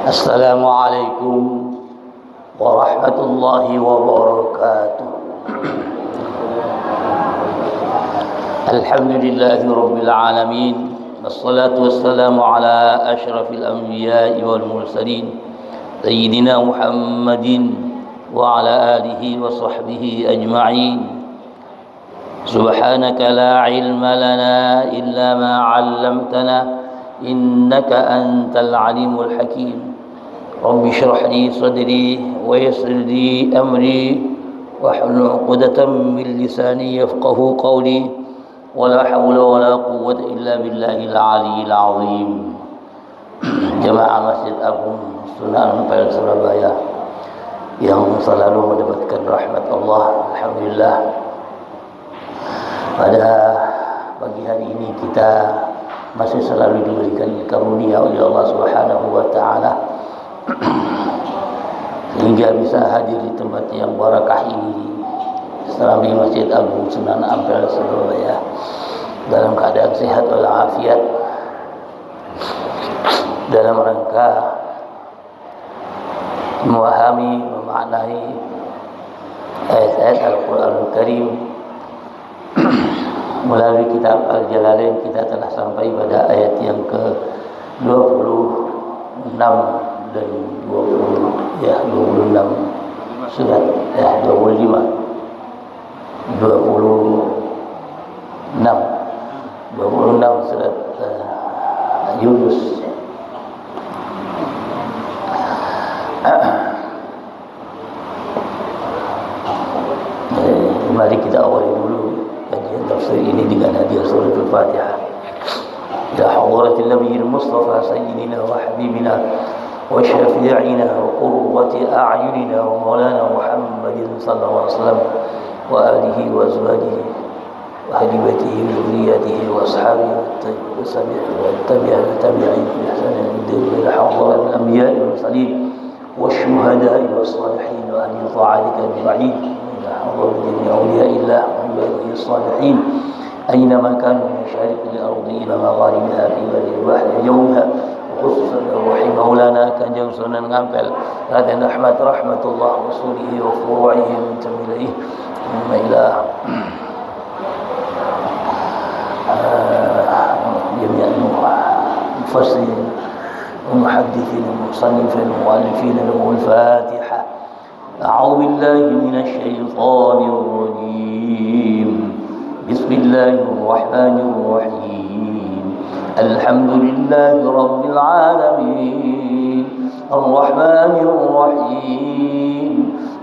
السلام عليكم ورحمة الله وبركاته. الحمد لله رب العالمين، والصلاة والسلام على أشرف الأنبياء والمرسلين سيدنا محمد وعلى آله وصحبه أجمعين. سبحانك لا علم لنا إلا ما علمتنا إنك أنت العليم الحكيم. رب اشرح لي صدري ويسر لي أمري واحلل عقدة من لساني يفقه قولي، ولا حول ولا قوة إلا بالله العلي العظيم. Jemaah Masjid Agung Sunan Ampel Surabaya yang selalu mendapatkan rahmat Allah, alhamdulillah. Pada pagi hari ini kita masih selalu diberikan karunia oleh Allah Subhanahu wa taala sehingga bisa hadir di tempat yang barakah ini, di Masjid Agung Sunan Ampel Surabaya, dalam keadaan sehat walafiat, dalam rangka memahami, memaknai ayat-ayat Al-Quranul Karim. Melalui kitab Al-Jalalain kita telah sampai pada ayat yang ke-26 dan 26 surat 26 surat Yunus. Mari kita awali dulu kajian tafsir ini dengan hadiah surah Al-Fatihah. Ya hadratil nabiyil mustafa sayyidina wa habibina wa syafi'ina wa qurrati a'yunina wa maulana Muhammadin sallallahu alaihi wasallam wa alihi wa azwajihi wa ahli baitihi wa dhurriyyatihi wa ashabihi wa tabi'in bi ihsanin ila hadratil anbiya'i wal mursalin والشهداء والصالحين وأهل طاعتك أجمعين إلى حضرة جميع أولياء الله وعباده الصالحين أينما كانوا من مشارق الأرض إلى مغاربها في بر البحر يومها، وخصوصا الروح مولانا كان سنن غامبل هذا نحمد رحمة الله ورسوله وفروعه من تميله ثم إلى جميع المفسرين ومحدثين ومصنفين ومؤلفين له الفاتحة. أعوذ بالله من الشيطان الرجيم. بسم الله الرحمن الرحيم. الحمد لله رب العالمين الرحمن الرحيم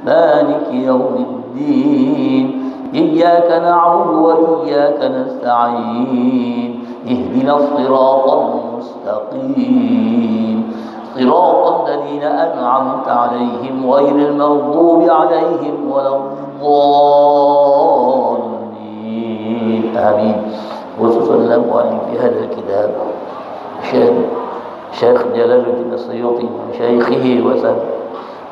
مالك يوم الدين إياك نعبد وإياك نستعين اهدنا الصراط المستقيم صراط الذين أنعمت عليهم غير المغضوب عليهم ولا الضالين آمين. خصوصا للمؤلف في هذا الكتاب شيخ جلال الدين السيوطي ومشايخه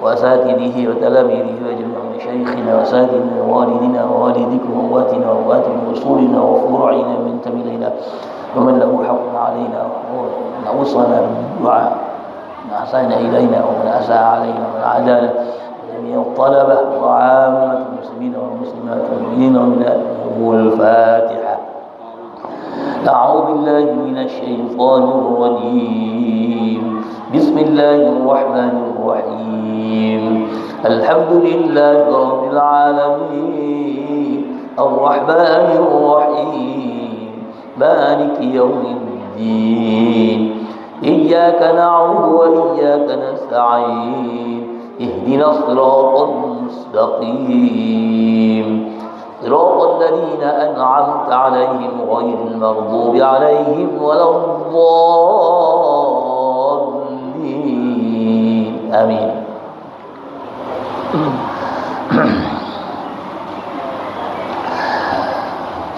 وأساتذته وتلاميذه وجميع مشايخنا وأساتذتنا ووالدنا ووالدكم وأمواتنا وأموات أصولنا وفروعنا من تميلنا ومن له حق علينا ومن أوصانا بالدعاء من أحسن إلينا ومن أساء علينا ومن عادانا وجميع الطلبة وعامة المسلمين والمسلمات والمؤمنين والمؤمنات. الفاتحة. أعوذ بالله من الشيطان الرجيم. بسم الله الرحمن الرحيم. الحمد لله رب العالمين الرحمن الرحيم مالك يوم الدين إياك نعبد وإياك نستعين اهدنا الصراط المستقيم صراط الذين أنعمت عليهم غير المغضوب عليهم ولا الضالين آمين.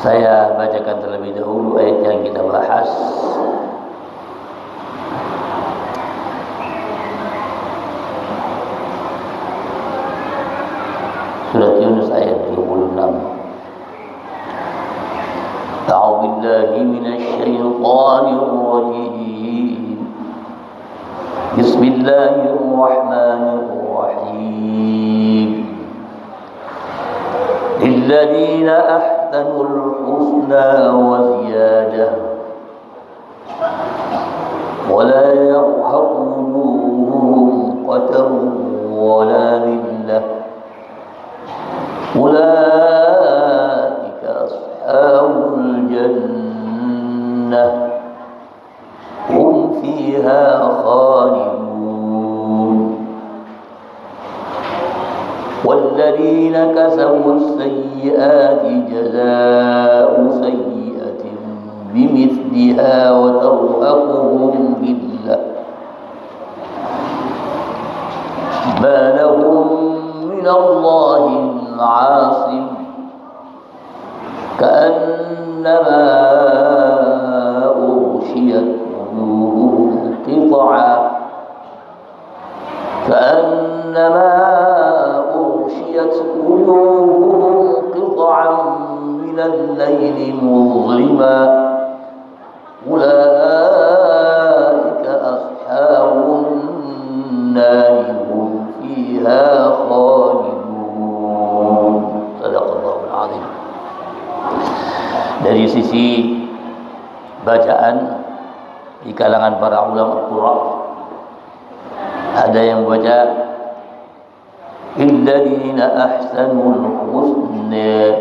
Saya bacakan terlebih dahulu ayat yang kita bahas. Surat Yunus ayat 26. A'udzu billahi minasy syaithanir rajim. Bismillah Bismillahirrahmanirrahim. Lilladzina ahsanul husna wa ziyadah wa la yarhaqu wujuhum qatarun wa la dhillah ulaika ashabul jannah hum fiha khalidun والذين كسبوا السيئات جزاء سيئة بمثلها وترهقهم ذلة ما لهم من الله من عاصم كأنما أغشيت وجوههم قطعا وجوههم قطعا من الليل مظلما أولئك أصحاب النار هم فيها خالدون. صدق الله العظيم. Dari sisi bacaan di kalangan para ulama Quran, ada yang baca illadzina ahsanul husna,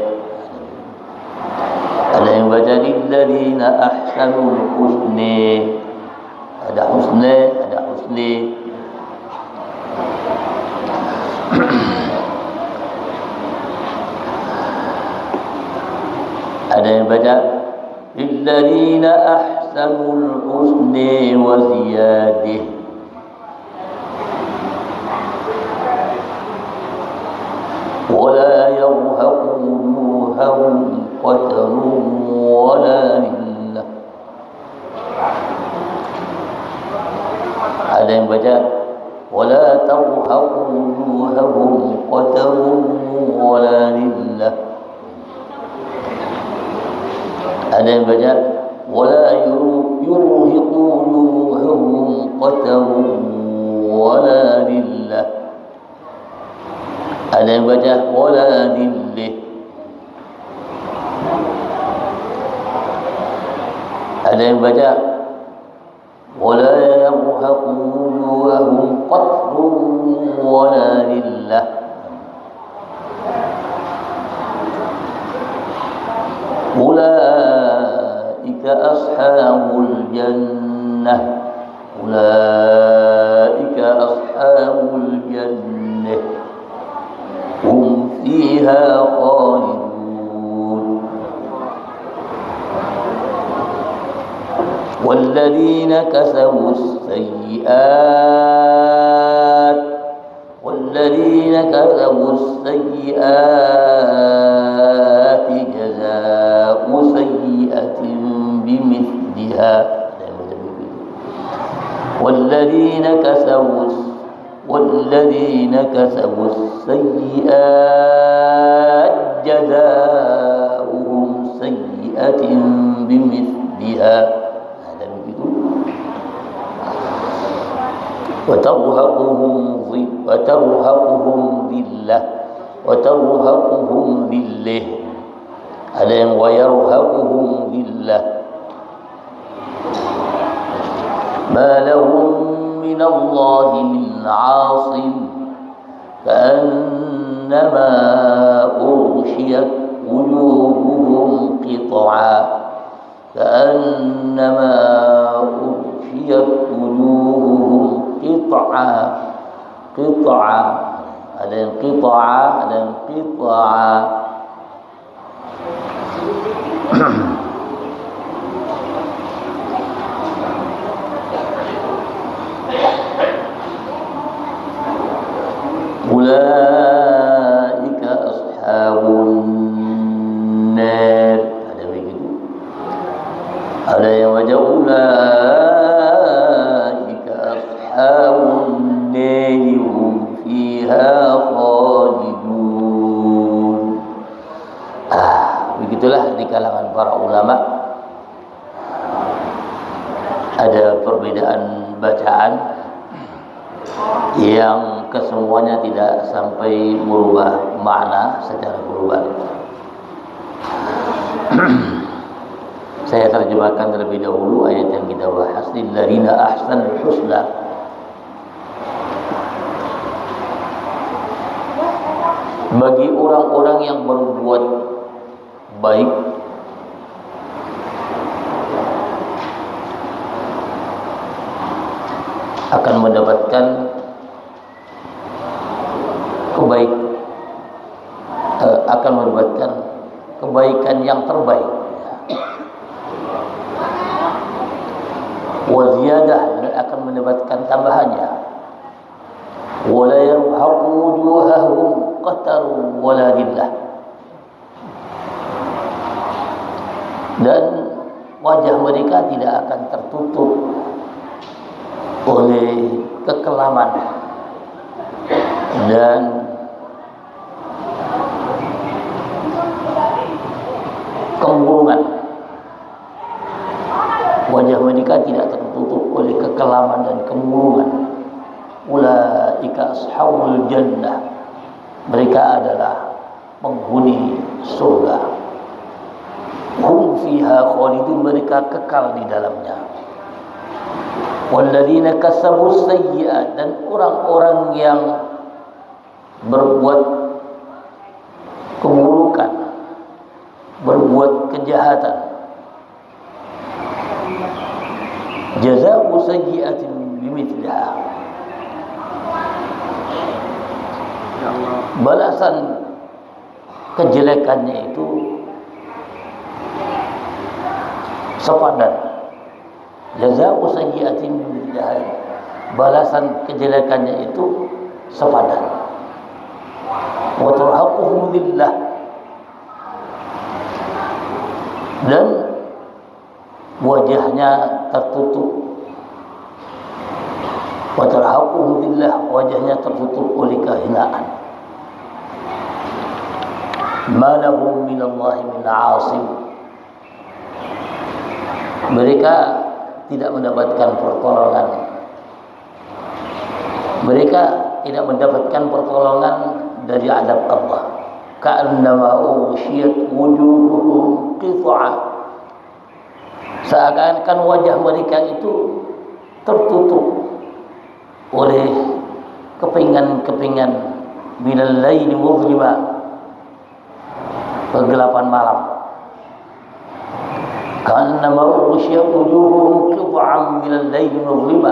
ada yang baca illadzina ahsanul husna, ada husna, ada husni. Ada yang baca illadzina ahsanul husna wa ziyadah. ولا يرهق وجوههم قتر ولا ذلة. Ada yang baca ولا ترهق وجوههم قتر ولا ذلة. Ada yang baca ولا يرهق وجوههم قتر ولا ذلة. Ada yang baca wala dhillih. Ada yang baca wala yarhaqu wujuhahum qatrun wala dhillah. Ulaika ashabul jannah. Ulaika ashabul jannah hum fiha khalidun. Walladzina kasabu sayyi'at jazaa'u sayyi'atin bimithliha. والذين كسبوا السيئات جزاؤهم سيئة بمثلها. هذا begitu. وترهقهم ذلة. Ada yang ويرهقهم ذلة. ما لهم من الله من عاصم كأنما أغشيت وجوههم قطعا ada yang qita'a, ada yang qita'a. Ulaika ashabun nar. Ada begitu. Ada yang wajah ulaika ashabun nar hum fiha khalidun. Begitulah di kalangan para ulama ada perbedaan bacaan yang kesemuanya tidak sampai merubah makna secara global. Saya terjemahkan terlebih dahulu ayat yang kita bahas, lilladzina ahsanul husna. Bagi orang-orang yang berbuat baik akan mendapatkan kebaikan yang terbaik, wa ziyadah, dan akan mendapatkan tambahannya, wa la yarhaqu wujuhahum qatarun wa la dhillah, dan wajah mereka tidak akan tertutup oleh kekelaman dan kemurungan. Wajah mereka tidak tertutup oleh kekelaman dan kemurungan. Ulaika ashabul jannah, mereka adalah penghuni surga. Hum fiha khalidun, mereka kekal di dalamnya. Walladzina kasabu sayyi'at, dan orang-orang yang berbuat keburukan, berbuat kejahatan, jazaa'u sayyi'atin bimithliha, balasan kejelekannya itu sepadan. Jazaa'u sayyi'atin bimithliha, balasan kejelekannya itu sepadan. Wa turhaquhum dhillah, dan wajahnya tertutup. Wa turhaquhum dhillah, wajahnya tertutup oleh kehinaan. Ma lahum minallahi min 'asim, mereka tidak mendapatkan pertolongan. Mereka tidak mendapatkan pertolongan dari azab Allah. Ka'annama ughshiyat wujuhuhum qit'ah, seakan-akan wajah mereka itu tertutup oleh kepingan-kepingan minal laili muzlima, kegelapan malam. Ka'annama ughshiyat wujuhuhum qit'an minal laili muzlima,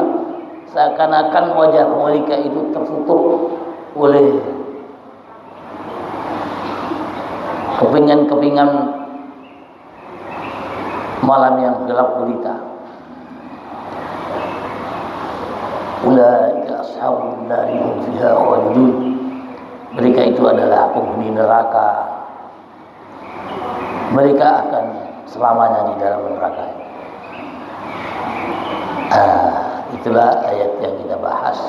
seakan-akan wajah mereka itu tertutup oleh kepingan-kepingan malam yang gelap gulita. Ulaika ashabun nari hum fiha khalidun, mereka itu adalah penghuni neraka, mereka akan selamanya di dalam neraka. Itulah ayat yang kita bahas.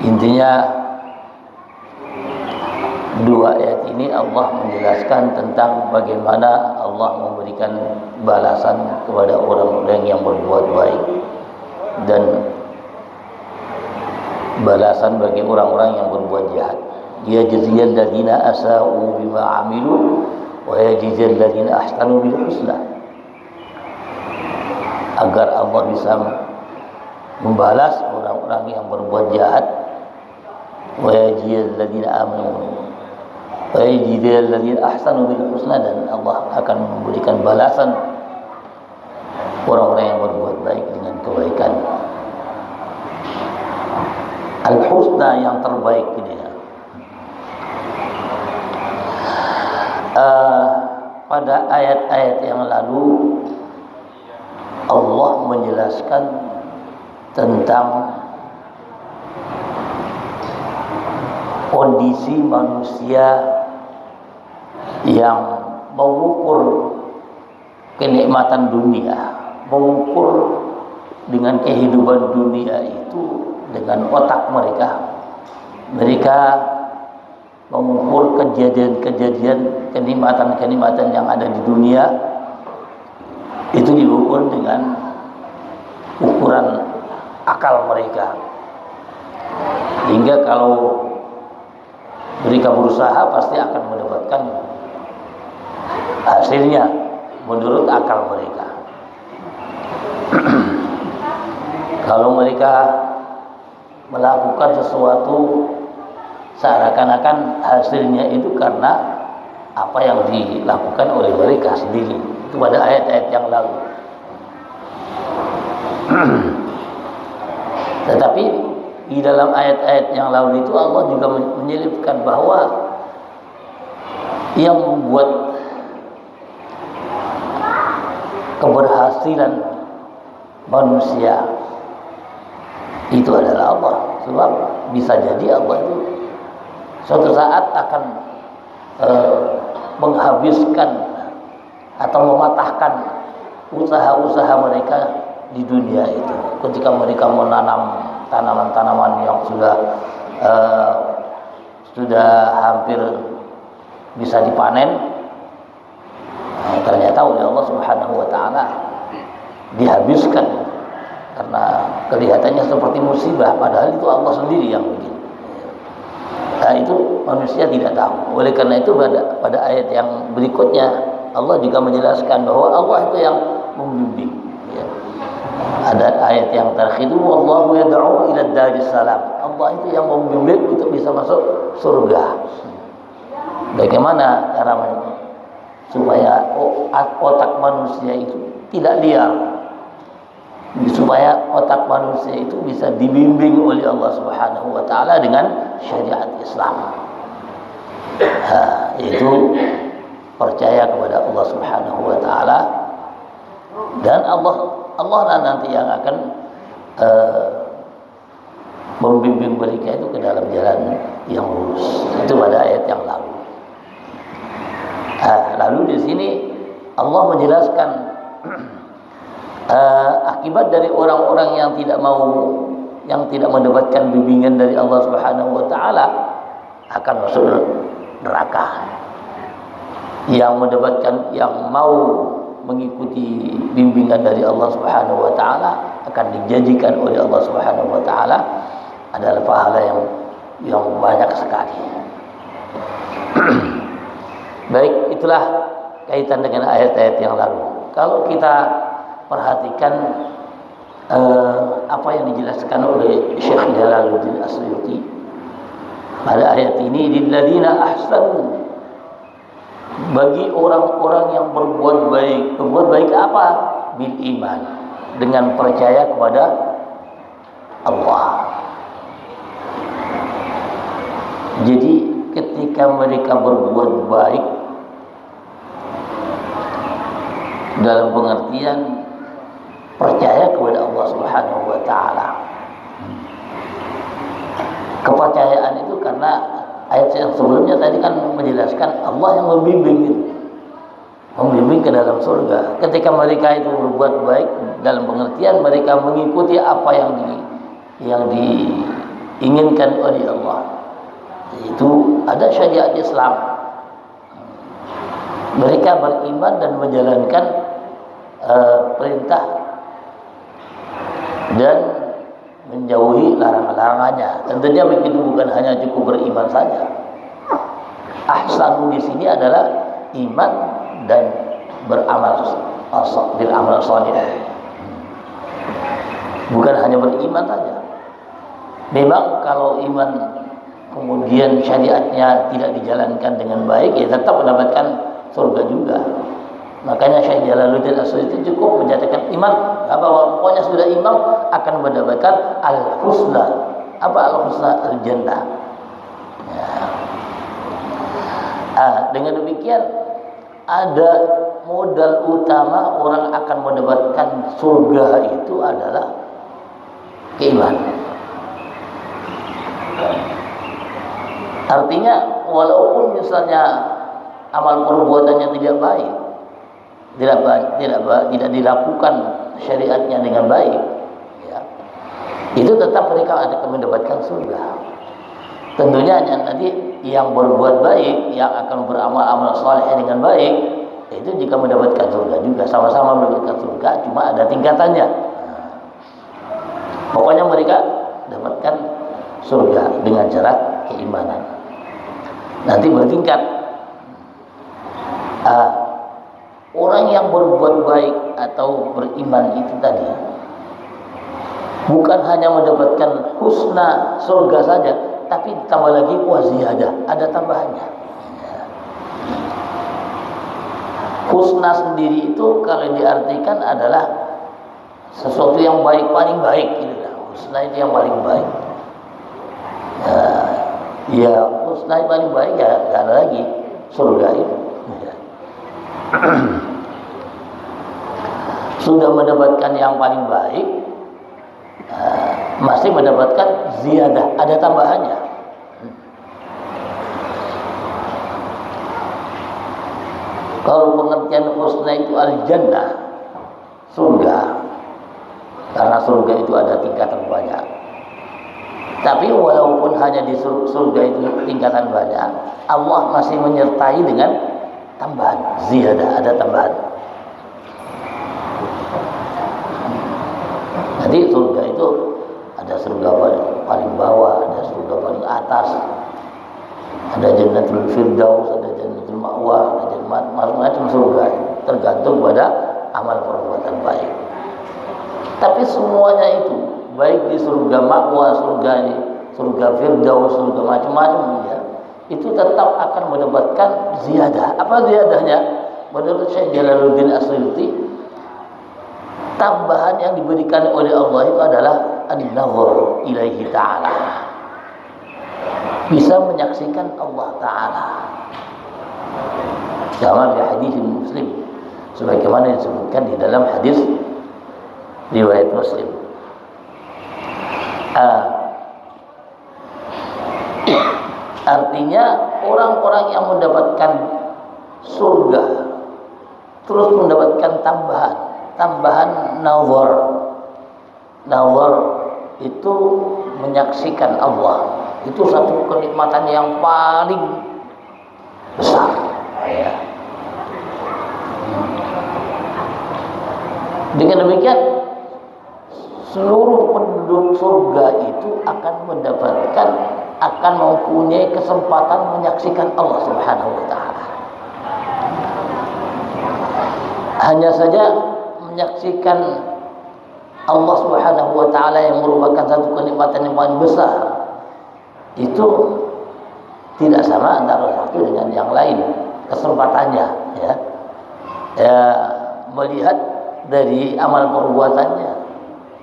Intinya dua ayat ini Allah menjelaskan tentang bagaimana Allah memberikan balasan kepada orang-orang yang berbuat baik dan balasan bagi orang-orang yang berbuat jahat. Yajziyal ladzina asa'u bima 'amilu wa yajziyal ladzina ahsanu bil husna, agar Allah bisa membalas orang-orang yang berbuat jahat. Wa yajziyal ladzina amanu wa yajziyal ladzina ahsanu bil husna, dan Allah akan memberikan balasan orang-orang yang berbuat baik dengan kebaikan. Al-husna yang terbaik ini. Pada ayat-ayat yang lalu Allah menjelaskan tentang kondisi manusia yang mengukur kenikmatan dunia, mengukur dengan kehidupan dunia itu dengan otak mereka. Mereka mengukur kejadian-kejadian, kenikmatan-kenikmatan yang ada di dunia itu diukur dengan ukuran akal mereka, hingga kalau mereka berusaha pasti akan mendapatkan hasilnya menurut akal mereka. Kalau mereka melakukan sesuatu seakan-akan hasilnya itu karena apa yang dilakukan oleh mereka sendiri, itu pada ayat-ayat yang lalu. Tetapi di dalam ayat-ayat yang lalu itu Allah juga menyelipkan bahwa yang membuat keberhasilan manusia itu adalah Allah. Sebab bisa jadi Allah itu suatu saat akan menghabiskan atau mematahkan usaha-usaha mereka di dunia itu. Ketika mereka menanam tanaman-tanaman yang sudah hampir bisa dipanen, ternyata oleh Allah Subhanahu wa taala dihabiskan karena kelihatannya seperti musibah, padahal itu Allah sendiri yang bikin. Nah, itu manusia tidak tahu. Oleh karena itu pada ayat yang berikutnya Allah juga menjelaskan bahwa Allah itu yang membimbing. Ya. Ada ayat yang terakhir itu wallahu yad'u ila daris salam. Allah itu yang membimbing untuk bisa masuk surga. Bagaimana caranya supaya otak manusia itu tidak liar, supaya otak manusia itu bisa dibimbing oleh Allah Subhanahu wa taala dengan syariat Islam. Itu percaya kepada Allah Subhanahu wa taala, dan Allah nanti yang akan membimbing mereka itu ke dalam jalan yang lurus. Itu pada ayat yang lalu. Lalu di sini Allah menjelaskan akibat dari orang-orang yang tidak mendapatkan bimbingan dari Allah Subhanahu wa taala akan masuk neraka. Yang mau mengikuti bimbingan dari Allah Subhanahu wa taala akan dijanjikan oleh Allah Subhanahu wa taala adalah pahala yang banyak sekali. Baik, itulah kaitan dengan ayat-ayat yang lalu. Kalau kita perhatikan apa yang dijelaskan oleh Syekh Jalaluddin As-Suyuti pada ayat ini, lilladzina ahsanu, bagi orang-orang yang berbuat baik apa? Bil iman, dengan percaya kepada Allah. Jadi ketika mereka berbuat baik dalam pengertian percaya kepada Allah Subhanahu wa taala. Kepercayaan itu karena ayat yang sebelumnya tadi kan menjelaskan Allah yang membimbing ke dalam surga. Ketika mereka itu berbuat baik dalam pengertian mereka mengikuti apa yang diinginkan oleh Allah, itu ada syariat Islam. Mereka beriman dan menjalankan perintah dan menjauhi larangan-larangannya. Tentunya begitu bukan hanya cukup beriman saja. Ahsanu di sini adalah iman dan beramal saleh. Bukan hanya beriman saja. Memang kalau iman kemudian syariatnya tidak dijalankan dengan baik, ya tetap mendapatkan surga juga. Makanya Syekh Jalaluddin As-Suyuti cukup menyatakan iman bahwa pokoknya sudah iman akan mendapatkan al-husna. Apa al-husna? Al-jannah. Ya. Dengan demikian ada modal utama orang akan mendapatkan surga itu adalah keimanan. Artinya walaupun misalnya amal perbuatannya tidak baik, tidak dilakukan syariatnya dengan baik, ya, itu tetap mereka akan mendapatkan surga. Tentunya nanti yang berbuat baik, yang akan beramal saleh dengan baik, itu jika mendapatkan surga juga, sama-sama mendapatkan surga, cuma ada tingkatannya. Pokoknya mereka dapatkan surga dengan cara keimanan. Nanti bertingkat. Orang yang berbuat baik atau beriman itu tadi bukan hanya mendapatkan husna surga saja, tapi tambah lagi waziyadah, ada tambahannya. Husna sendiri itu kalau diartikan adalah sesuatu yang baik, paling baik gitu. Husna itu yang paling baik. Ya husna yang paling baik ya gak ada lagi surga itu. Sudah mendapatkan yang paling baik, masih mendapatkan ziyadah, ada tambahannya. Kalau pengertian husna itu al-jannah, surga, karena surga itu ada tingkatan banyak. Tapi walaupun hanya di surga itu tingkatan banyak, Allah masih menyertai dengan tambahan, ziyadah, ada tambahan. Jadi surga itu ada surga paling bawah, ada surga paling atas, ada jannatul firdaus, ada jannatul ma'wa, ada macam-macam surga, tergantung pada amal perbuatan baik. Tapi semuanya itu, baik di surga ma'wa, surga firdaus, surga macam-macam ya, itu tetap akan mendapatkan ziyadah. Apa ziyadahnya? Menurut Syekh Jalaluddin As-Suyuti, tambahan yang diberikan oleh Allah itu adalah an-nazar ilaihi ta'ala, bisa menyaksikan Allah Ta'ala. Sama di hadis Muslim, sebagaimana disebutkan di dalam hadis riwayat Muslim. Artinya orang-orang yang mendapatkan surga terus mendapatkan tambahan nazar. Nazar itu menyaksikan Allah. Itu satu kenikmatan yang paling besar ya. Dengan demikian seluruh penduduk surga itu akan mempunyai kesempatan menyaksikan Allah Subhanahu wa taala. Hanya saja menyaksikan Allah Subhanahu wa taala yang merupakan satu kenikmatan yang paling besar itu tidak sama antara satu dengan yang lain kesempatannya ya. Melihat dari amal perbuatannya.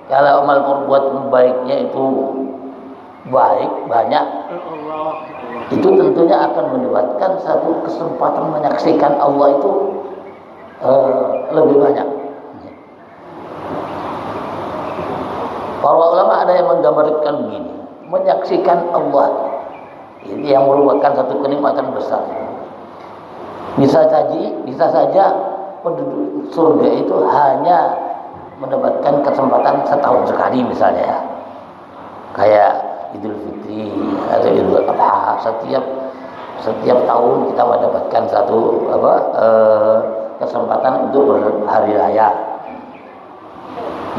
Kalau amal perbuatan baiknya itu baik, banyak, itu tentunya akan mendapatkan satu kesempatan menyaksikan Allah itu lebih banyak. Para ulama ada yang menggambarkan begini, menyaksikan Allah ini yang merupakan satu kenikmatan besar. Bisa saja penduduk surga itu hanya mendapatkan kesempatan setahun sekali misalnya ya. Kayak Idul Fitri atau Idul Adha, setiap tahun kita mendapatkan satu kesempatan untuk berhari raya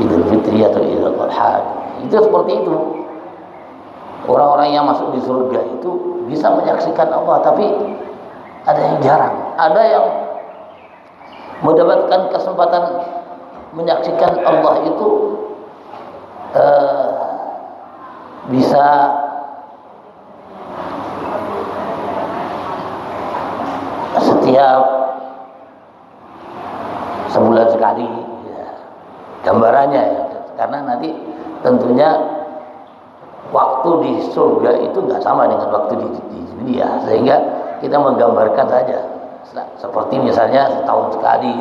Idul Fitri atau Idul Adha. Itu seperti itu. Orang-orang yang masuk di surga itu bisa menyaksikan Allah, tapi ada yang jarang. Ada yang mendapatkan kesempatan menyaksikan Allah itu bisa setiap sebulan sekali ya, gambarannya ya. Karena nanti tentunya waktu di surga itu nggak sama dengan waktu di dunia, sehingga kita menggambarkan saja seperti misalnya setahun sekali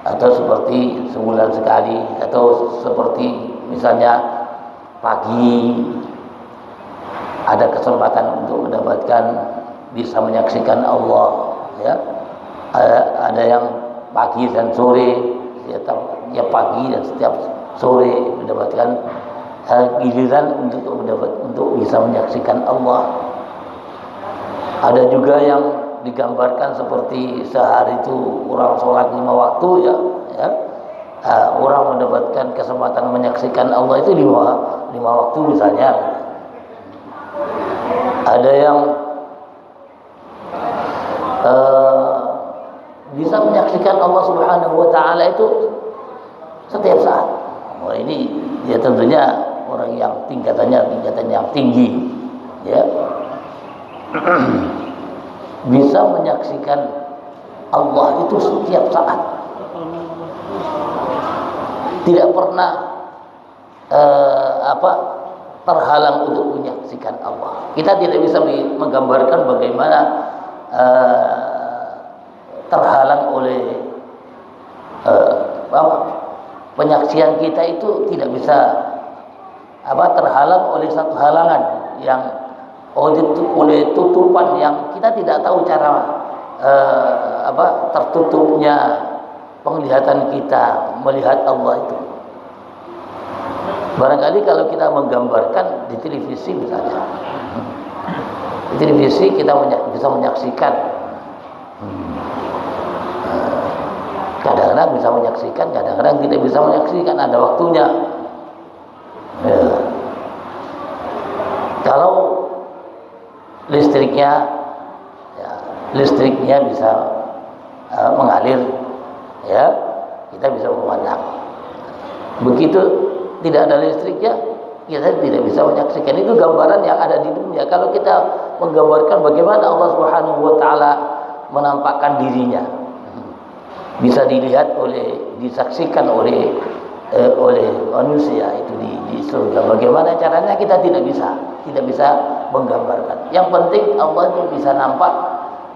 atau seperti sebulan sekali atau seperti misalnya pagi ada kesempatan untuk mendapatkan bisa menyaksikan Allah ya. Ada yang pagi dan sore ya, pagi dan setiap sore mendapatkan giliran untuk bisa menyaksikan Allah. Ada juga yang digambarkan seperti sehari itu orang sholat 5 waktu ya. orang mendapatkan kesempatan menyaksikan Allah itu lima waktu misalnya. Ada yang bisa menyaksikan Allah Subhanahu wa taala itu setiap saat. Wah, ini ya tentunya orang yang tingkatan yang tinggi, ya. Bisa menyaksikan Allah itu setiap saat. Tidak pernah terhalang untuk menyaksikan Allah. Kita tidak bisa menggambarkan bagaimana terhalang oleh penyaksian kita itu tidak bisa terhalang oleh satu halangan yang oleh tutupan yang kita tidak tahu cara tertutupnya penglihatan kita melihat Allah itu. Barangkali kalau kita menggambarkan di televisi misalnya, di televisi kita bisa menyaksikan, kadang-kadang bisa menyaksikan, kadang-kadang tidak bisa menyaksikan, ada waktunya. Ya. Kalau listriknya bisa mengalir, ya kita bisa memandang. Begitu tidak ada listriknya, kita tidak bisa menyaksikan. Itu gambaran yang ada di dunia. Kalau kita menggambarkan bagaimana Allah Subhanahu wa taala menampakkan dirinya, bisa dilihat disaksikan oleh manusia itu di surga. Bagaimana caranya kita tidak bisa menggambarkan. Yang penting Allah itu bisa nampak,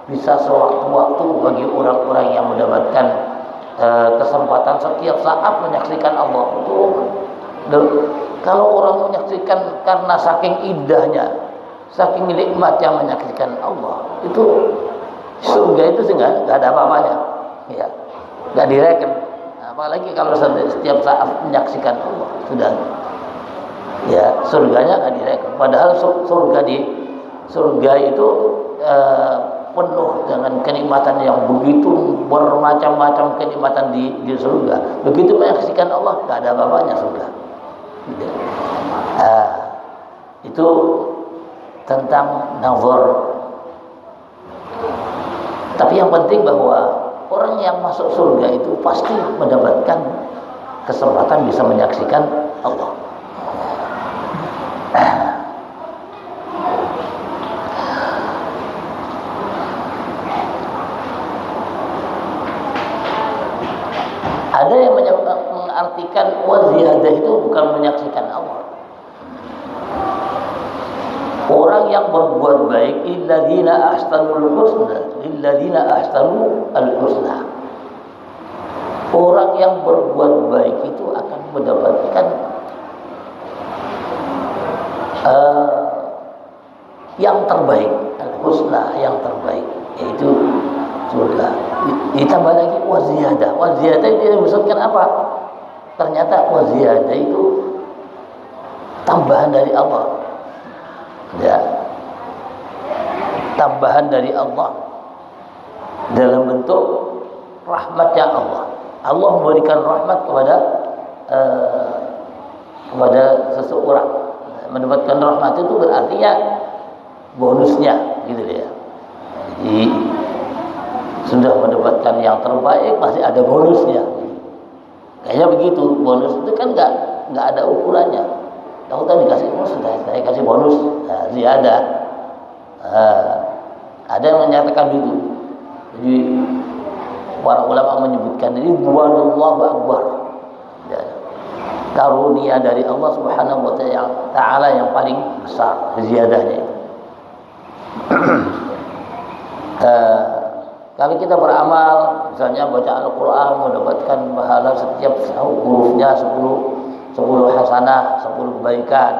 bisa sewaktu-waktu bagi orang-orang yang mendapatkan kesempatan setiap saat menyaksikan Allah. Kalau orang menyaksikan karena saking indahnya, saking nikmatnya menyaksikan Allah, itu surga itu nggak ada apa-apanya, ya, nggak direken. Apalagi kalau setiap saat menyaksikan Allah, sudah, ya, surganya nggak direken. Padahal surga itu penuh dengan kenikmatan yang begitu bermacam-macam kenikmatan di surga. Begitu menyaksikan Allah, nggak ada apa-apanya surga. Itu tentang nazar. Tapi yang penting bahwa orang yang masuk surga itu pasti mendapatkan kesempatan bisa menyaksikan Allah. Ada yang mengartikan waziyadah itu bukan menyaksikan Allah. Orang yang berbuat baik, illadzina ahsanul husna. Orang yang berbuat baik itu akan mendapatkan yang terbaik, al-husna, yang terbaik, yaitu surga. Ditambah lagi waziyadah. Waziyadah itu dimaksudkan apa? Ternyata waziyadah itu tambahan dari Allah. Ya, tambahan dari Allah dalam bentuk rahmatnya Allah. Allah memberikan rahmat kepada seseorang. Mendapatkan rahmat itu berartinya bonusnya, gitu ya. Jadi sudah mendapatkan yang terbaik, masih ada bonusnya. Kayaknya begitu. Bonus itu kan nggak ada ukurannya. Tahu dikasih bonus, saya kasih bonus, ziyadah. Ada yang menyatakan itu. Jadi para ulama menyebutkan ini Ridwanullahu Akbar, ya, karunia dari Allah Subhanahu wa taala yang paling besar, ziyadahnya itu. Kalau kita beramal, misalnya baca Al-Quran, mendapatkan pahala setiap hurufnya 10 hasanah, 10 kebaikan.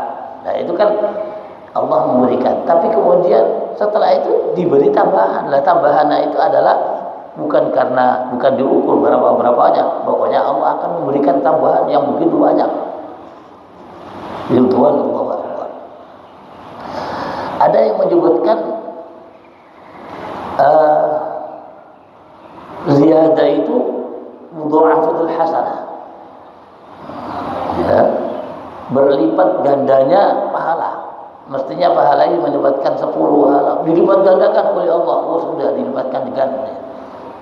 Nah, itu kan Allah memberikan. Tapi kemudian setelah itu diberi tambahan. Lah, tambahannya itu adalah bukan diukur berapa-berapanya. Pokoknya Allah akan memberikan tambahan yang begitu banyak. Itu Tuhan Allah. Ada yang menyebutkan ziyadah itu mudha'afatul hasanah. ya, berlipat gandanya pahala. Mestinya pahala ini mendapatkan 10 pahala, dilipat gandakan oleh Allah. Oh, sudah dilipatkan ganda.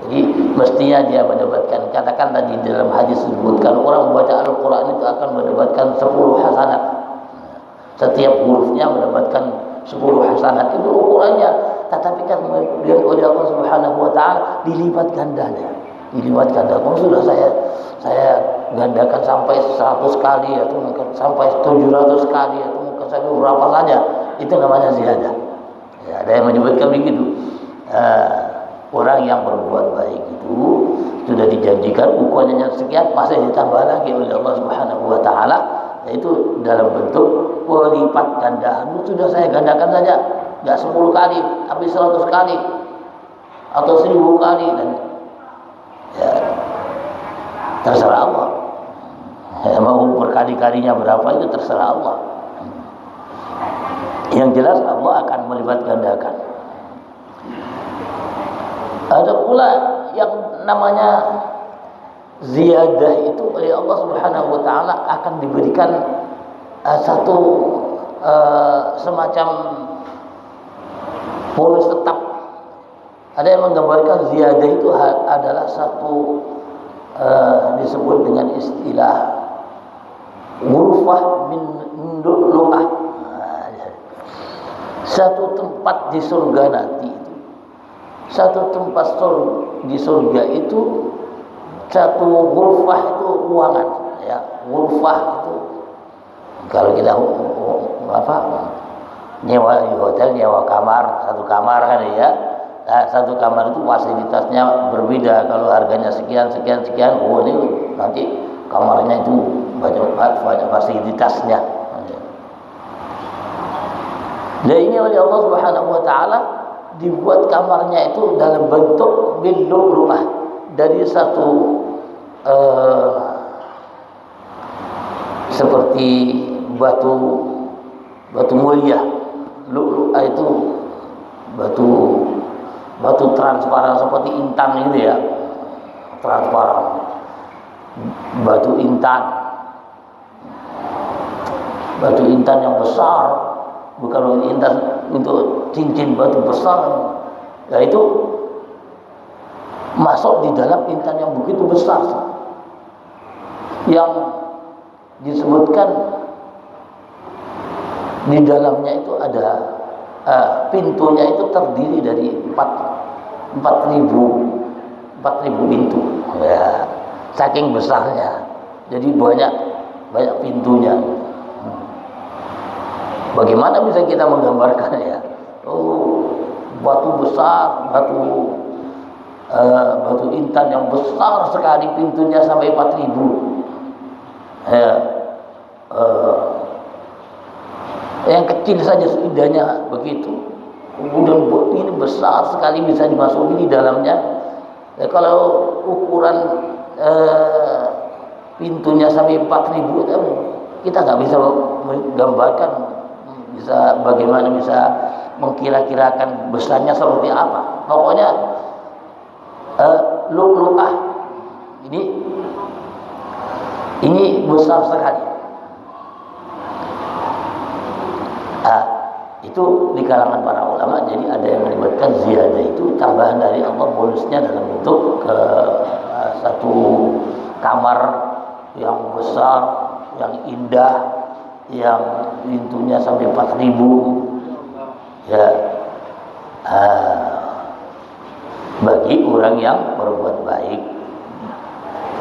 Jadi mestinya dia mendapatkan, katakan tadi dalam hadis disebutkan orang membaca Al-Quran itu akan mendapatkan 10 hasanat. Setiap hurufnya mendapatkan 10 hasanat, itu ukurannya. Tetapi kan kemudian oleh Allah Subhanahu wa taala dilipat gandanya. Dilipat ganda. Kalau sudah saya gandakan sampai 100 kali atau mungkin sampai 700 kali atau mungkin sampai berapa saja, itu namanya ziyadah. Ya, ada yang menyebutkan begitu. Orang yang berbuat baik itu sudah dijanjikan ukurannya sekian, masih ditambah lagi oleh Allah Subhanahu wa taala, yaitu dalam bentuk pelipat gandaan. Sudah saya gandakan saja, enggak 10 kali, tapi 100 kali atau 1000 kali, dan ya, terserah Allah. Ya, mau berkali-kalinya berapa itu terserah Allah. Yang jelas Allah akan melipat gandakan. Ada pula yang namanya ziyadah itu oleh Allah Subhanahu wa taala akan diberikan satu semacam bonus tetap. Ada yang menggambarkan ziyadah itu adalah satu disebut dengan istilah ghurfah min lu'ah. Satu tempat di surga nanti itu, satu tempat di surga itu, satu ghurfah itu ruangan, ya. Ghurfah itu kalau kita nyewa di hotel, nyewa kamar, satu kamar kan ya. Nah, satu kamar itu fasilitasnya berbeda. Kalau harganya sekian, oh ini nanti kamarnya itu banyak fasilitasnya. Nah, ini oleh Allah Subhanahu wa taala dibuat kamarnya itu dalam bentuk bil-lu'lu'ah, dari satu seperti batu mulia. Lu'lu'ah itu batu transparan seperti intan gitu ya, transparan, batu intan yang besar, bukan intan untuk cincin, batu besar, yaitu masuk di dalam intan yang begitu besar, yang disebutkan di dalamnya itu ada pintunya itu terdiri dari 4.000 pintu, ya, saking besarnya. Jadi banyak pintunya. Bagaimana bisa kita menggambarkannya? Oh, batu besar, batu intan yang besar sekali, pintunya sampai 4.000. Ya, yang kecil saja indahnya begitu. Kemudian ini besar sekali, bisa dimasuki di dalamnya. Ya, kalau ukuran pintunya sampai 4.000, kita nggak bisa menggambarkan, bagaimana bisa mengkira-kirakan besarnya seperti apa. Pokoknya lu'lu'ah ini besar sekali. Itu di kalangan para ulama. Jadi ada yang melibatkan ziyadah itu tambahan dari Allah, bonusnya dalam bentuk satu kamar yang besar, yang indah, yang pintunya sampai 4.000, ya, bagi orang yang berbuat baik,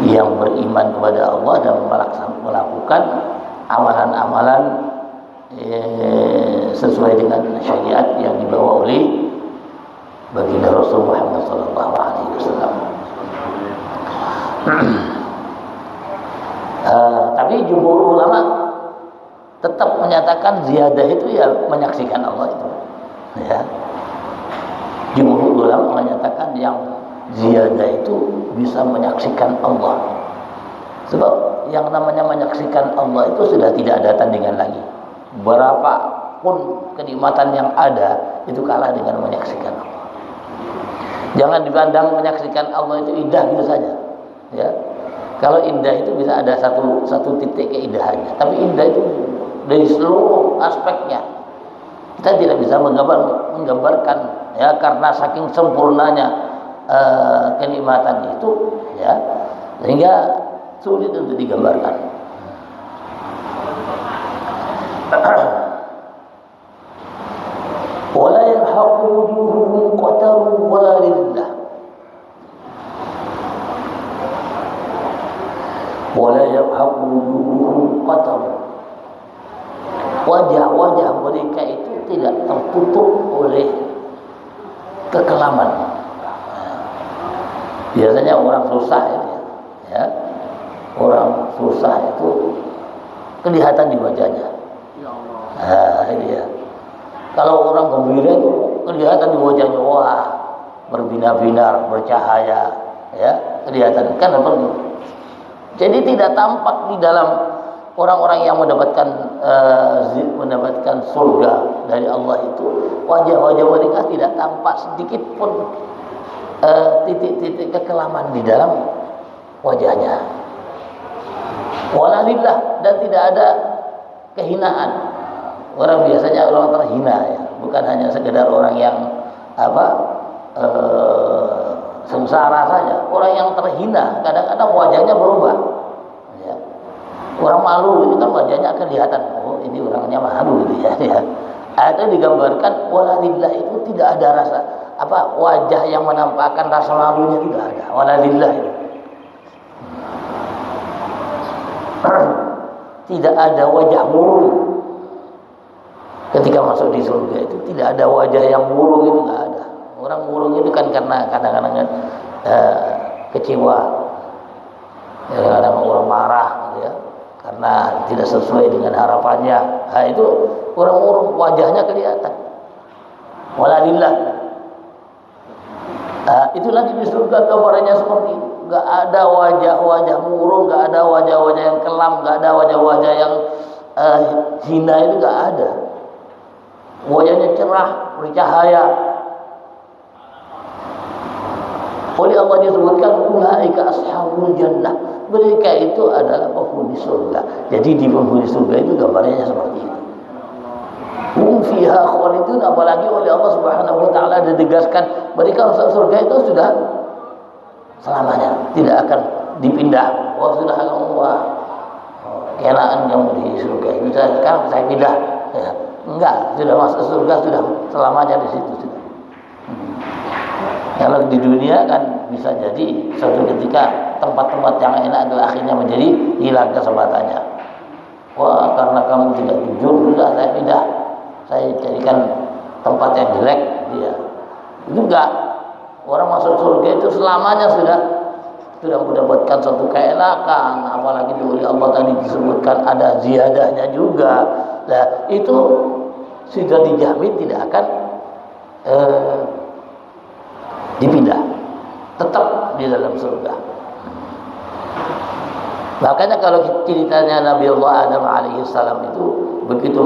yang beriman kepada Allah dan melakukan amalan-amalan sesuai dengan syariat yang dibawa oleh baginda Rasul Muhammad sallallahu alaihi wasallam. Tapi jumhur ulama tetap menyatakan ziyadah itu ya menyaksikan Allah itu, ya. Jumhur ulama menyatakan yang ziyadah itu bisa menyaksikan Allah. Sebab yang namanya menyaksikan Allah itu sudah tidak ada tandingan lagi. Berapapun kenikmatan yang ada itu kalah dengan menyaksikan Allah. Jangan dipandang menyaksikan Allah itu indah gitu saja, ya. Kalau indah itu bisa ada satu titik keindahannya, tapi indah itu dari seluruh aspeknya. Kita tidak bisa menggambarkan ya, karena saking sempurnanya kenikmatan itu ya, sehingga sulit untuk digambarkan. Wala yarhaqu wujuhuhum qatarun wala lillah. Wala yarhaqu wujuhuhum qatarun. Wajah-wajah mereka itu tidak tertutup oleh kekelaman. Biasanya orang susah itu ya, orang susah itu kelihatan di wajahnya. Ini ya. Kalau orang gembira itu kelihatan di wajahnya, wah, berbinar-binar, bercahaya, ya, kelihatan kan seperti itu. Jadi tidak tampak di dalam orang-orang yang mendapatkan surga dari Allah itu, wajah-wajah mereka tidak tampak sedikit pun titik-titik kekelaman di dalam wajahnya. Walalillah, dan tidak ada kehinaan. Orang biasanya orang terhina ya, bukan hanya sekedar orang yang sengsara saja. Orang yang terhina kadang-kadang wajahnya berubah. Ya. Orang malu itu kan wajahnya akan kelihatan. Oh, ini orangnya malu gitu ya. Itu digambarkan walalillah itu tidak ada rasa wajah yang menampakkan rasa malunya, tidak ada. Walalillah itu. Tidak ada wajah murung. Ketika masuk di surga itu tidak ada wajah yang murung, itu nggak ada. Orang murung itu kan karena kadang-kadang kecewa, kadang-kadang orang marah gitu ya, karena tidak sesuai dengan harapannya. Nah, itu orang murung wajahnya kelihatan. Walalillah. Itu nanti di surga gambarannya seperti itu. Nggak ada wajah-wajah murung, nggak ada wajah-wajah yang kelam, nggak ada wajah-wajah yang hina, itu nggak ada. Wajahnya cerah, bercahaya. Oleh Allah disebutkan ulaika ashabul jannah. Mereka itu adalah penghuni surga. Jadi di penghuni surga itu gambarnya seperti itu. Hum fiha khalidun, apalagi oleh Allah Subhanahu wa taala ditegaskan mereka masuk surga itu sudah selamanya, tidak akan dipindah. Sudah kenaan kamu di surga itu, sekarang saya pindah. Ya. Enggak, sudah masuk surga, sudah selamanya di situ sudah. Kalau di dunia kan bisa jadi suatu ketika tempat-tempat yang enak itu akhirnya menjadi hilang kesempatannya. Wah, karena kamu tidak jujur, sudah saya pindah, saya carikan tempat yang jelek dia. Itu enggak. Orang masuk surga itu selamanya sudah mendapatkan suatu keenakan, apalagi oleh Allah tadi disebutkan ada ziyadahnya juga. Nah, itu sudah dijamin tidak akan dipindah, tetap di dalam surga. Makanya kalau ceritanya Nabi Allah Adam alaihissalam itu begitu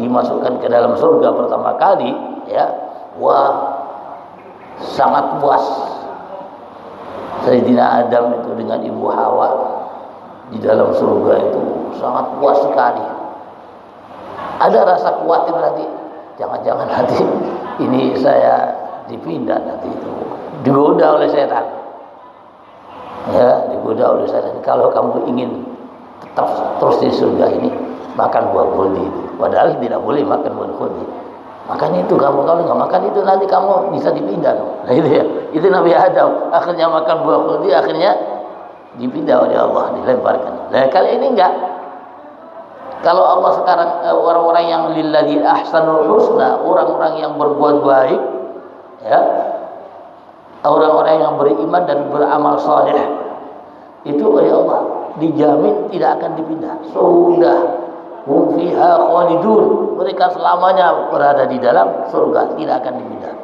dimasukkan ke dalam surga pertama kali, ya, wah, sangat puas Sayyidina Adam itu dengan Ibu Hawa di dalam surga itu sangat puas sekali. Ada rasa khawatir nanti, jangan-jangan nanti ini saya dipindah nanti itu, digoda oleh setan. Ya, digoda oleh setan. Kalau kamu ingin tetap terus di surga ini, makan buah khuldi itu. Padahal tidak boleh makan buah khuldi. Makanya itu kamu kalau nggak makan itu nanti kamu bisa dipindah. Nah, itu ya. Itu Nabi Adam akhirnya makan buah khuldi, akhirnya dipindah oleh Allah, dilemparkan. Nah, kali ini enggak. Kalau Allah sekarang orang-orang yang lillahi ahsanul husna, orang-orang yang berbuat baik, ya, orang-orang yang beriman dan beramal saleh, itu oleh Allah dijamin tidak akan dipindah. Sudah, hum fiha khalidun, mereka selamanya berada di dalam surga, tidak akan dipindah.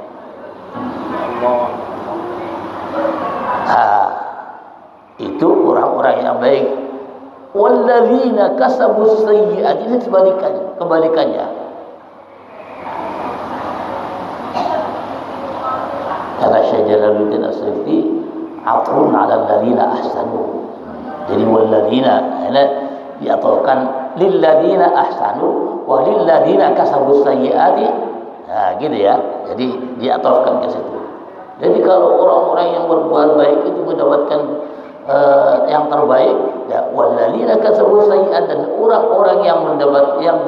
Itu orang-orang yang baik. Walladzina kasabus sayyi'at, ini kebalikannya. Kata Syekh Jalaluddin As-Suyuti, atrun 'ala alladzina ahsanu. Jadi walladzina ini diatofkan lilladzina ahsanu wa lilladzina kasabus sayyiati. Nah, gitu ya. Jadi diatofkan ke situ. Jadi kalau orang-orang yang berbuat baik itu mendapatkan yang terbaik, ya walladzina kasabus sayyiat, dan orang-orang yang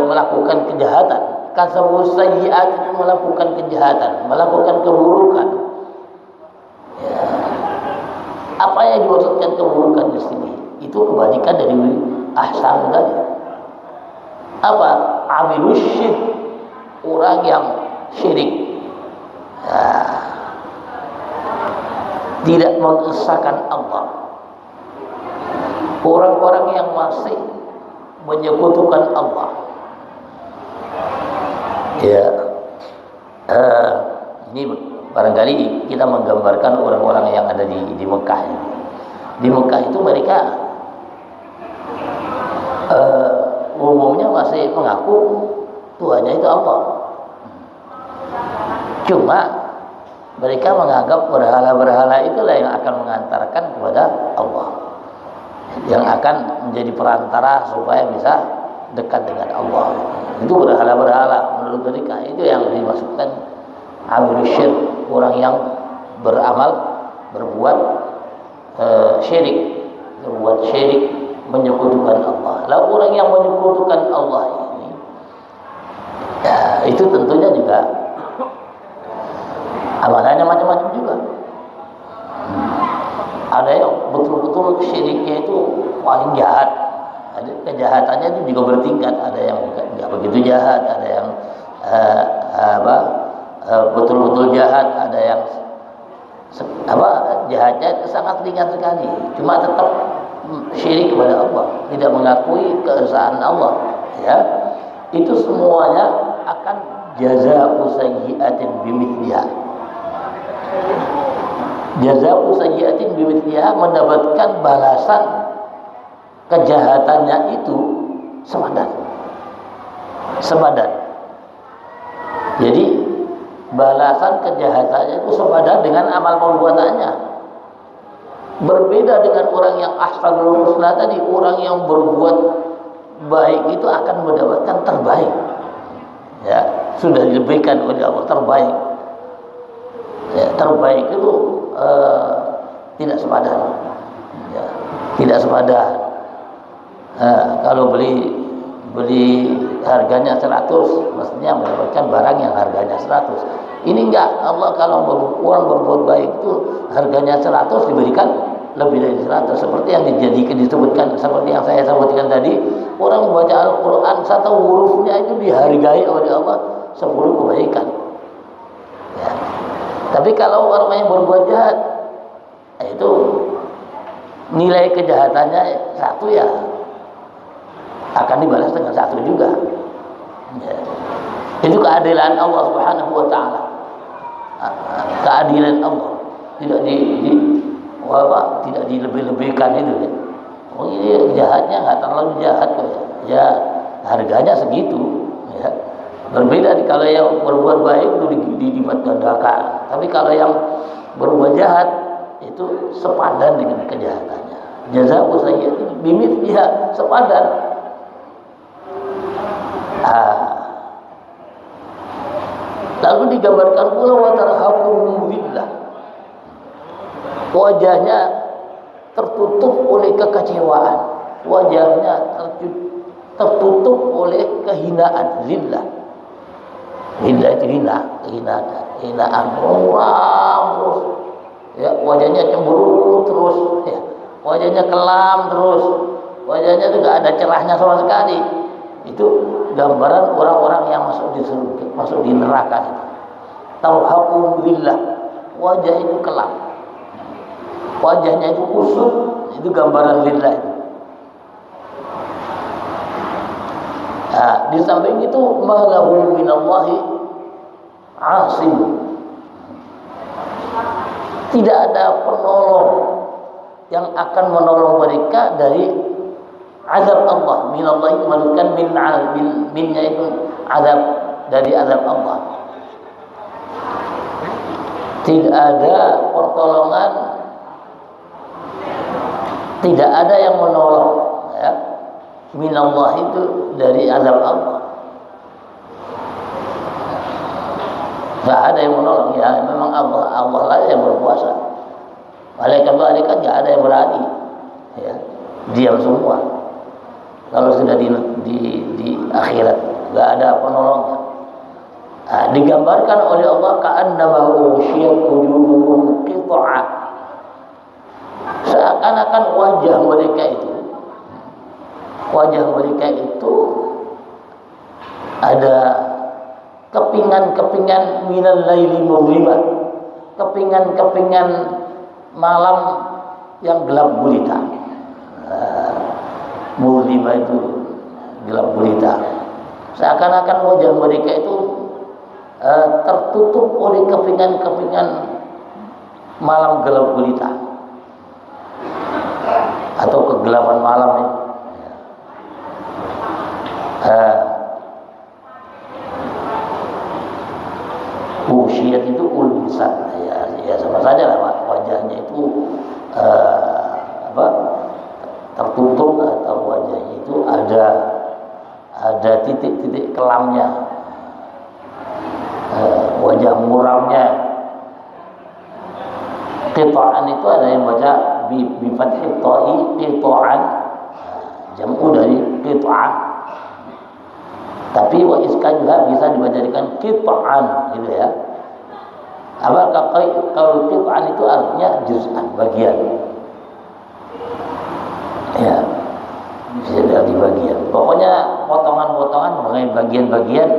melakukan kejahatan. Kasabus sayyiat itu melakukan kejahatan, melakukan keburukan. Ya. Apa yang dimaksudkan keburukan di sini? Itu kebalikan dari ahsan tadi. Apa? Amilus syirk, orang yang syirik. Ya. Tidak mengesahkan Allah. Orang-orang yang masih menyekutukan Allah. Ya, ini barangkali kita menggambarkan orang-orang yang ada di Mekah. Di Mekah itu mereka umumnya masih mengaku Tuhannya itu Allah. Cuma mereka menganggap berhala-berhala itulah yang akan mengantarkan kepada Allah, yang akan menjadi perantara supaya bisa dekat dengan Allah. Itu berhala-berhala menurut mereka. Itu yang dimasukkan amilus syirk, orang yang beramal berbuat syirik, menyekutukan Allah. Lalu orang yang menyekutukan Allah ini, ya, itu tentunya juga amalannya macam-macam juga. Ada yang betul-betul syiriknya itu paling jahat. Ada kejahatannya itu juga bertingkat. Ada yang nggak begitu jahat, ada yang betul-betul jahat, ada yang jahatnya sangat ringan sekali. Cuma tetap syirik kepada Allah, tidak mengakui keesaan Allah. Ya, itu semuanya akan jazaa'u sayyi'atin bimithliha. Jazaa'u sayyi'atin bimithliha, mendapatkan balasan kejahatannya itu sepadan. Jadi balasan kejahatannya itu sepadan dengan amal perbuatannya. Berbeda dengan orang yang ahsanul husna tadi, orang yang berbuat baik itu akan mendapatkan terbaik. Ya, sudah dilebihkan oleh Allah terbaik. Ya, terbaik itu tidak sepadan. Ya, tidak sepadan. Kalau beli harganya 100, mestinya mendapatkan barang yang harganya 100. Ini enggak. Allah kalau orang berbuat baik itu harganya 100 diberikan lebih dari 100. Seperti yang disebutkan, seperti yang saya sebutkan tadi, orang membaca Al-Quran satu hurufnya itu dihargai oleh Allah 10 kebaikan. Ya. Tapi kalau orang yang berbuat jahat, itu nilai kejahatannya 1 ya akan dibalas dengan 1 juga. Ya. Itu keadilan Allah Subhanahu wa taala. Keadilan Allah tidak tidak dilebih-lebihkan itu ya. Oh, ini jahatnya nggak terlalu jahat kok ya. Harganya segitu ya. Berbeda kalau yang berbuat baik itu dilipat gandakan. Tapi kalau yang berbuat jahat itu sepadan dengan kejahatannya. Jazaa'u sayyi'atin bimithliha, sepadan. Lalu digambarkan pula wa tarhaquhum billah. Wajahnya tertutup oleh kekecewaan, wajahnya tertutup oleh kehinaan, zillah. Zillah itu hinaan muram terus. Ya, wajahnya cemberut terus, ya. Wajahnya kelam terus, wajahnya itu gak ada cerahnya sama sekali. Itu gambaran orang-orang yang masuk di neraka itu. Tarhaqum billah, wajah itu kelam, wajahnya itu kusut. Itu gambaran lillah itu. Di samping itu malahu minallahi asim, tidak ada penolong yang akan menolong mereka dari azab Allah. Minallahi malukan minnya itu azab, dari azab Allah. Tidak ada pertolongan Tidak ada yang menolong, ya. Minallah itu dari azab Allah. Tidak ada yang menolong, ya memang Allah lah yang berkuasa. Malaikat nggak ada yang berani, ya, diam semua. Kalau sudah di akhirat nggak ada penolongnya. Nah, digambarkan oleh Allah ka'annama usyiyat wujuhuhum qita'ah, seakan-akan wajah mereka itu ada kepingan-kepingan minal laili mudhlimah, kepingan-kepingan malam yang gelap gulita. Mudhlimah itu gelap gulita. Seakan-akan wajah mereka itu tertutup oleh kepingan-kepingan malam gelap gulita atau kegelapan malam ini. Usyiyat itu ulbisan, ya sama saja lah wajahnya itu tertutup atau wajahnya itu ada titik-titik kelamnya, wajah muramnya. Qita'an itu ada yang baca bi fathhi ta'i qita'an, jam'u dari qita'ah, tapi wa iskanha bisa dibacarikan qita'an gitu ya. Kalau qita'an itu artinya juz'an, bagian, ya, bisa dari bagian. Pokoknya potongan-potongan mengenai bagian-bagian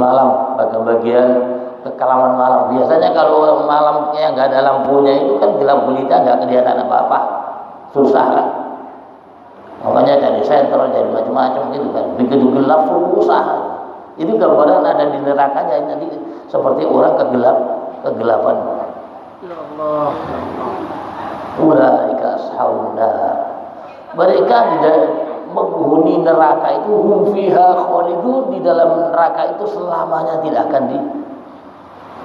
malam, bagian kekelaman malam. Biasanya kalau malamnya nggak ada lampunya itu kan gelap gulita, nggak kelihatan apa-apa, susah kan. Makanya cari senter, cari macam-macam gitu kan. Begitu gelap susah. Itu gambaran ada di neraka aja, nanti seperti orang kegelapan. Ya Allah. Ulaika ashabun nar. Mereka menghuni neraka itu hum fiha khalidun, di dalam neraka itu selamanya tidak akan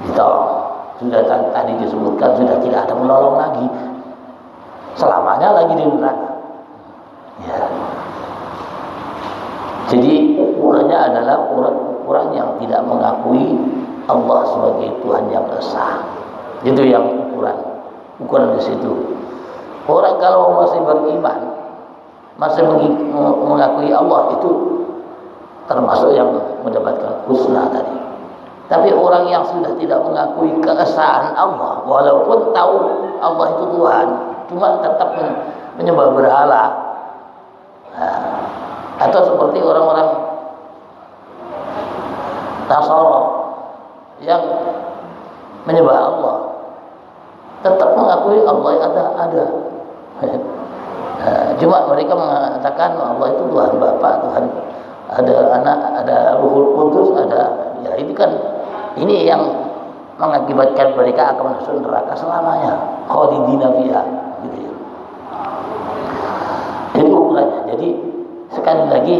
ditolong. Sudah tadi disebutkan sudah tidak ada menolong lagi. Selamanya lagi di neraka. Ya. Jadi ukurannya adalah ukuran yang tidak mengakui Allah sebagai Tuhan yang esa. Itu yang ukuran di situ. Orang kalau masih beriman, masih mengakui Allah, itu termasuk yang mendapatkan husna tadi. Tapi orang yang sudah tidak mengakui keesaan Allah, walaupun tahu Allah itu Tuhan, cuma tetap menyembah berhala. Nah, atau seperti orang-orang Nasara yang menyembah Allah, tetap mengakui Allah ada. Cuma mereka mengatakan Allah itu Tuhan Bapa, Tuhan ada Anak, ada Ruhul Qudus, ada, ya itu kan ini yang mengakibatkan mereka akan masuk neraka selamanya, khalidina fiha, gitu ya. Itu ukurannya. Jadi sekali lagi,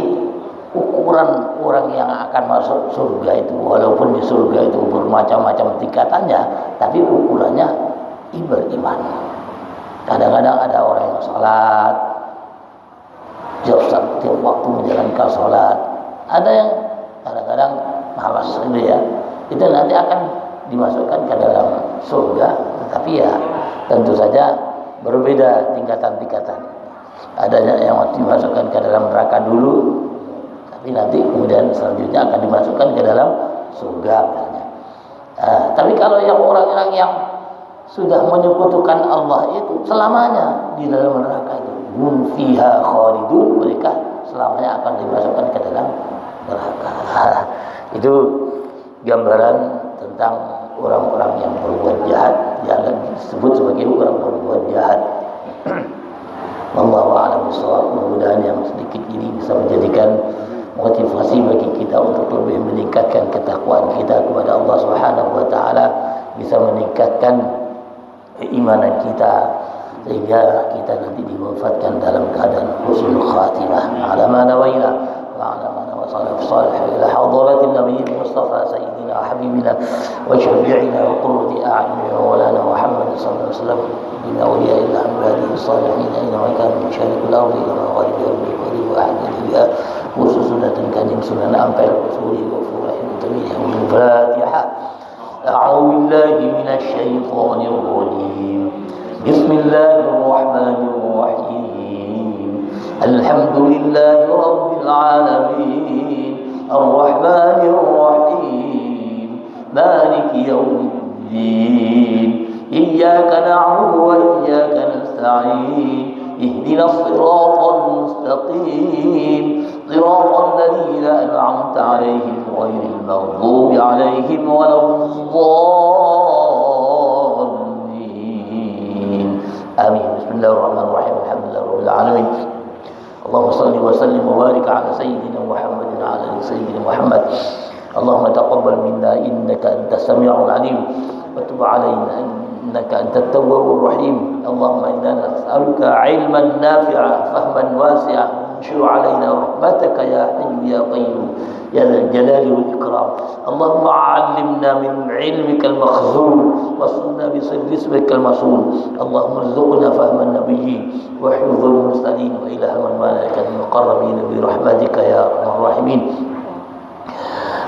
ukuran orang yang akan masuk surga itu, walaupun di surga itu bermacam-macam tingkatannya, tapi ukurannya beriman. Kadang-kadang ada orang yang sholat, tiap waktu menjalankan sholat. Ada yang kadang-kadang malas gitu ya. Itu nanti akan dimasukkan ke dalam surga, tetapi ya tentu saja berbeda tingkatan-tingkatan. Ada yang dimasukkan ke dalam neraka dulu, tapi nanti kemudian selanjutnya akan dimasukkan ke dalam surga misalnya. Tapi kalau yang orang-orang yang sudah menyekutukan Allah itu selamanya di dalam neraka itu, hum fiha khalidun, mereka selamanya akan dimasukkan ke dalam neraka. Itu gambaran tentang orang-orang yang berbuat jahat, yang disebut sebagai orang berbuat jahat. Wallahu a'lam bishawab. Mudah-mudahan yang sedikit ini bisa menjadikan motivasi bagi kita untuk lebih meningkatkan ketakwaan kita kepada Allah Subhanahu wa taala, bisa meningkatkan keimanan kita sehingga kita nanti diwafatkan dalam keadaan husnul khatimah. Ala ma nawaina وعلمنا وصالح الصالح إلى حضرة النبي المصطفى سيدنا وحبيبنا وشفيعنا وقرة أعيننا ومولانا محمد صلى الله عليه وسلم من أولياء الله من هذه الصالحين أينما كانوا من مشارق الأرض إلى مغارب الأرض وقريب أحد بها وسنة كان سنن أنفع الرسول وفرح تبيهم الفاتحة. أعوذ بالله من الشيطان الرجيم. بسم الله الرحمن الرحيم. الحمد لله رب العالمين الرحمن الرحيم مالك يوم الدين إياك نعبد وإياك نستعين اهدنا الصراط المستقيم صراط الذين أنعمت عليهم غير المغضوب عليهم ولا الضالين آمين. بسم الله الرحمن الرحيم. الحمد لله رب العالمين. اللهم صل وسلم وبارك على سيدنا محمد وعلى آل سيدنا محمد. اللهم تقبل منا إنك أنت السميع العليم وتب علينا إنك أنت التواب الرحيم. اللهم إنا نسألك علما نافعا فهما واسعا انشر علينا رحمتك يا حي يا قيوم يا ذا الجلال والإكرام. اللهم علمنا من علمك المخزون وصلنا بسر اسمك المسؤول. اللهم ارزقنا فهم النبيين وحفظ المرسلين وإلهام الملائكة المقربين برحمتك يا أرحم الراحمين.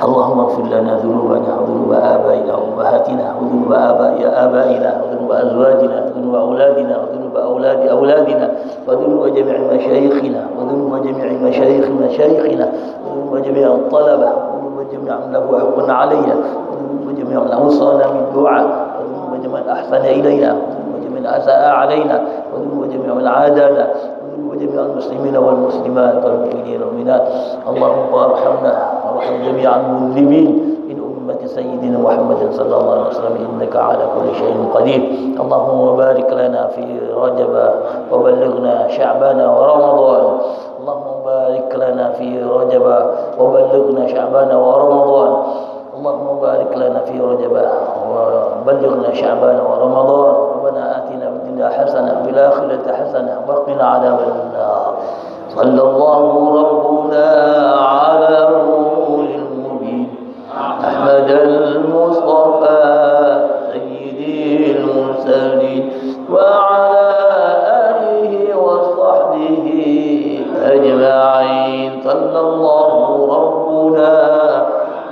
اللهم اغفر لنا ذنوبنا وذنوب آبائنا وأمهاتنا وذنوب آبائنا وذنوب أزواجنا وذنوب أولادنا وذنوب أولاد أولادنا وذنوب جميع مشايخنا وذنوب جميع مشايخنا وذنوب جميع الطلبة وذنوب جميع من له حق علينا وذنوب جميع من أوصانا بالدعاء وذنوب جميع من أحسن إلينا وذنوب جميع من أساء علينا وذنوب جميع من عادانا وجميع المسلمين والمسلمات والمؤمنين والمؤمنات. اللهم ارحمنا وارحم جميع المذنبين من أمة سيدنا محمد صلى الله عليه وسلم إنك على كل شيء قدير. اللهم بارك لنا في رجب وبلغنا شعبان ورمضان. اللهم بارك لنا في رجب وبلغنا شعبان ورمضان. اللهم بارك لنا في رجب وبلغنا شعبان ورمضان. ربنا آتنا في الدنيا حسنة وفي الآخرة حسنة وقنا عذاب النار. صلى الله ربنا على نور المبين أحمد المصطفى سيد المرسلين وعلى آله وصحبه أجمعين. صلى الله ربنا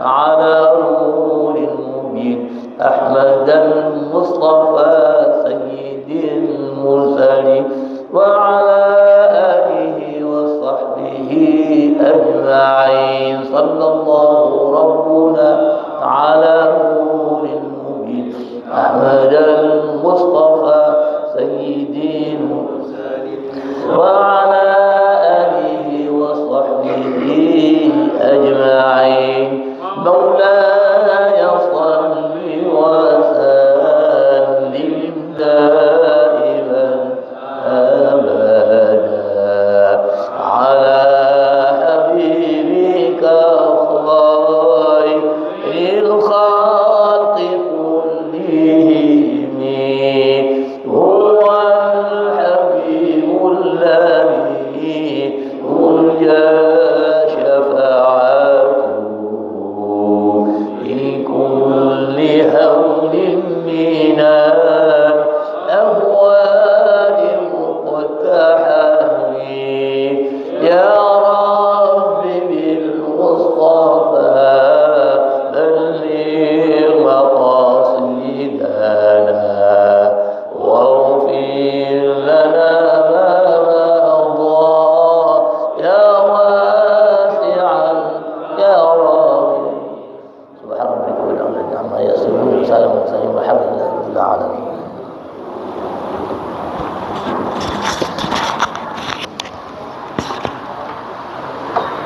على نور المبين أحمد المصطفى سيد المرسلين وعلى آله وصحبه أجمعين. صلى الله ربنا على نور المبين أحمد المصطفى سيد المرسلين وعلى آله وصحبه أجمعين. مولاي صل وسلم دائما أبدا على حبيبك خير الخلق كلهم هو الحبيب الذي ترجى شفاعته في كل هول من الأهوال مقتحم. يا رب بالمصطفى بلغ مقاصدنا واغفر لنا ما مضى يا واسعا يا رب. سبحان ربك رب العزة عما يصفون وسلام على المرسلين والحمد لله رب العالمين.